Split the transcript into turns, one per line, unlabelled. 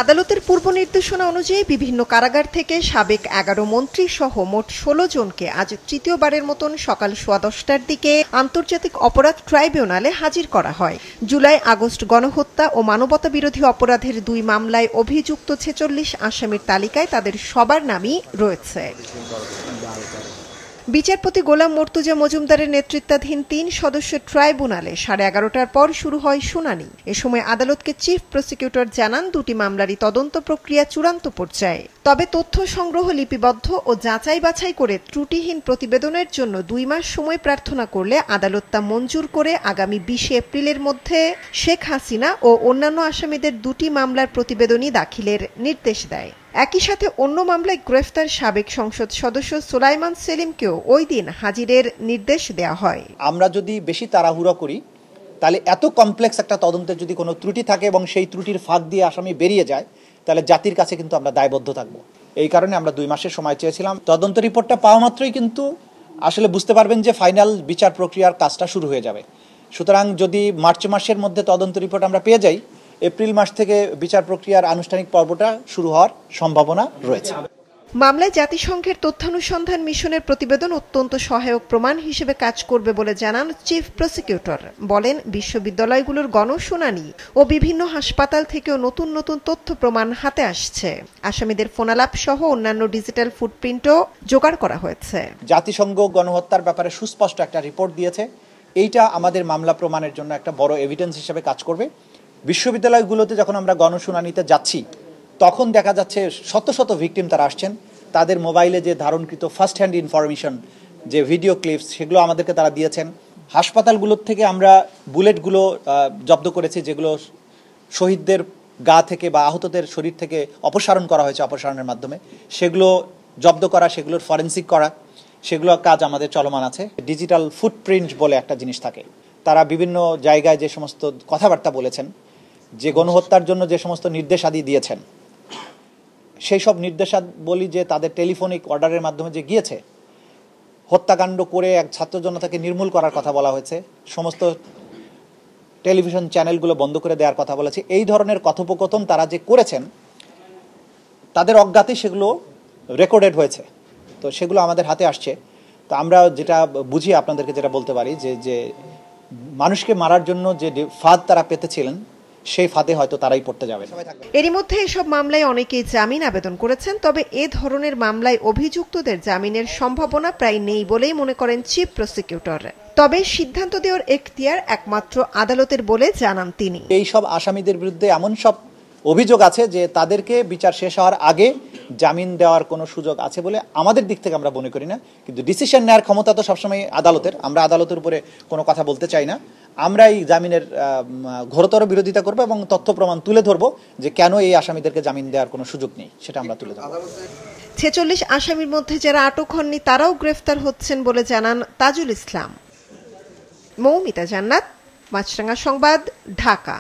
আদালতের পূর্ব নির্দেশনা অনুযায়ী বিভিন্ন কারাগার থেকে সাবেক ১১ মন্ত্রী সহ মোট ১৬ জনকে আজ তৃতীয়বারের মতন সকাল 10:15টার দিকে আন্তর্জাতিক অপরাধ ট্রাইব্যুনালে হাজির করা হয়। জুলাই আগস্ট গণহত্যা ও মানবতাবিরোধী অপরাধের ২ মামলায় অভিযুক্ত ৪৬ আসামির তালিকায় তাদের সবার নামই রয়েছে। বিচারপতি গোলাম মর্তুজা মজুমদারের নেতৃত্বাধীন ৩ সদস্য ট্রাইব্যুনালে 11:30টার পর শুরু হয় শুনানি। এ সময় আদালতকে চিফ প্রসিকিউটর জানান, দুটি মামলারই তদন্ত প্রক্রিয়া চূড়ান্ত পর্যায়ে। তবে তথ্য সংগ্রহ লিপিবদ্ধ ও যাচাই বাছাই করে ত্রুটিহীন প্রতিবেদনের জন্য 2 মাস সময় প্রার্থনা করলে আদালত তা মঞ্জুর করে আগামী 20 এপ্রিলের মধ্যে শেখ হাসিনা ও অন্যান্য আসামিদের দুটি মামলার প্রতিবেদনই দাখিলের নির্দেশ দেয়। একই সাথে অন্য মামলায় গ্রেফতার সাবেক সংসদ সদস্য সুলাইমান সেলিমকেও ওই দিন হাজিরের নির্দেশ দেওয়া হয়।
আমরা যদি বেশি তাড়াহুড়ো করি তাহলে এত কমপ্লেক্স একটা তদন্তের যদি কোনো ত্রুটি থাকে এবং সেই ত্রুটির ফাঁক দিয়ে আসামি বেরিয়ে যায় তাহলে জাতির কাছে কিন্তু আমরা দায়বদ্ধ থাকবো। এই কারণে আমরা 2 মাসের সময় চেয়েছিলাম। তদন্ত রিপোর্টটা পাওয়া মাত্রই কিন্তু আসলে বুঝতে পারবেন যে ফাইনাল বিচার প্রক্রিয়ার কাজটা শুরু হয়ে যাবে। সুতরাং যদি মার্চ মাসের মধ্যে তদন্ত রিপোর্ট আমরা পেয়ে যাই, এপ্রিল মাস থেকে বিচার প্রক্রিয়ার আনুষ্ঠানিক পর্বটা শুরু হওয়ার সম্ভাবনা রয়েছে।
মামলায় জাতিসংঘের তথ্যানুসন্ধান মিশনের প্রতিবেদন অত্যন্ত সহায়ক প্রমাণ হিসেবে কাজ করবে বলে জানান চিফ প্রসিকিউটর। বলেন, বিশ্ববিদ্যালয়গুলোর গণশুনানি ও বিভিন্ন হাসপাতাল থেকেও নতুন নতুন তথ্য প্রমাণ হাতে আসছে। আসামিদের ফোনালাপ সহ অন্যান্য ডিজিটাল ফুটপ্রিন্টও জোগাড় করা হয়েছে।
জাতিসংঘ গণহত্যার ব্যাপারে সুস্পষ্ট একটা রিপোর্ট দিয়েছে। এইটা আমাদের মামলা প্রমাণের জন্য একটা বড় এভিডেন্স হিসেবে কাজ করবে। বিশ্ববিদ্যালয়গুলোতে যখন আমরা গণশুনানিতে যাচ্ছি তখন দেখা যাচ্ছে শত শত ভিকটিম তারা আসছেন, তাদের মোবাইলে যে ধারণকৃত ফার্স্ট হ্যান্ড ইনফরমেশন, যে ভিডিও ক্লিপস, সেগুলো আমাদেরকে তারা দিয়েছেন। হাসপাতালগুলোর থেকে আমরা বুলেটগুলো জব্দ করেছি, যেগুলো শহীদদের গা থেকে বা আহতদের শরীর থেকে অপসারণ করা হয়েছে অপসারণের মাধ্যমে, সেগুলো জব্দ করা, সেগুলোর ফরেন্সিক করা, সেগুলোর কাজ আমাদের চলমান আছে। ডিজিটাল ফুটপ্রিন্ট বলে একটা জিনিস থাকে, তারা বিভিন্ন জায়গায় যে সমস্ত কথাবার্তা বলেছেন, যে গণহত্যার জন্য যে সমস্ত নির্দেশাদি দিয়েছেন, সেই সব নির্দেশাবলী যে তাদের টেলিফোনিক অর্ডারের মাধ্যমে যে গিয়েছে, হত্যাকাণ্ড করে এক ছাত্র জনতাকে নির্মূল করার কথা বলা হয়েছে, সমস্ত টেলিভিশন চ্যানেলগুলো বন্ধ করে দেওয়ার কথা বলেছে। এই ধরনের কথোপকথন তারা যে করেছেন তাদের অজ্ঞাতে সেগুলো রেকর্ডেড হয়েছে। তো সেগুলো আমাদের হাতে আসছে। তো আমরা যেটা বুঝি আপনাদেরকে যেটা বলতে পারি যে মানুষকে মারার জন্য যে ফাঁদ তারা পেতেছিলেন সেই ফাঁদে হয়তো তারাই পড়তে যাবে।
এরই মধ্যে এসব মামলায় অনেকেই জামিন আবেদন করেছেন। তবে এ ধরনের মামলায় অভিযুক্তদের জামিনের সম্ভাবনা প্রায় নেই বলেই মনে করেন চিফ প্রসিকিউটর। তবে সিদ্ধান্ত দেওয়ার এখতিয়ার একমাত্র আদালতের বলে জানান তিনি।
এই সব আসামিদের বিরুদ্ধে এমন সব অভিযোগ আছে যে তাদেরকে বিচার শেষ হওয়ার আগে জামিন দেওয়ার কোনো সুযোগ আছে বলে আমাদের দিক থেকে আমরা মনে করি না। কিন্তু ডিসিশন নেওয়ার ক্ষমতা তো সবসময় আদালতের। আমরা আদালতের উপরে কোনো কথা বলতে চাই না। আমরা এই জামিনের ঘোরতর বিরোধিতা করব এবং তথ্য প্রমাণ তুলে ধরব যে কেন এই আসামিদেরকে জামিন দেওয়ার কোনো সুযোগ নেই, সেটা আমরা তুলে ধরব।
৪৬ আসামির মধ্যে যারা আটক হননি তারাও গ্রেফতার হচ্ছেন বলে জানান তাজুল ইসলাম। মৌমিতা জান্নাত, মাছরাঙা সংবাদ, ঢাকা।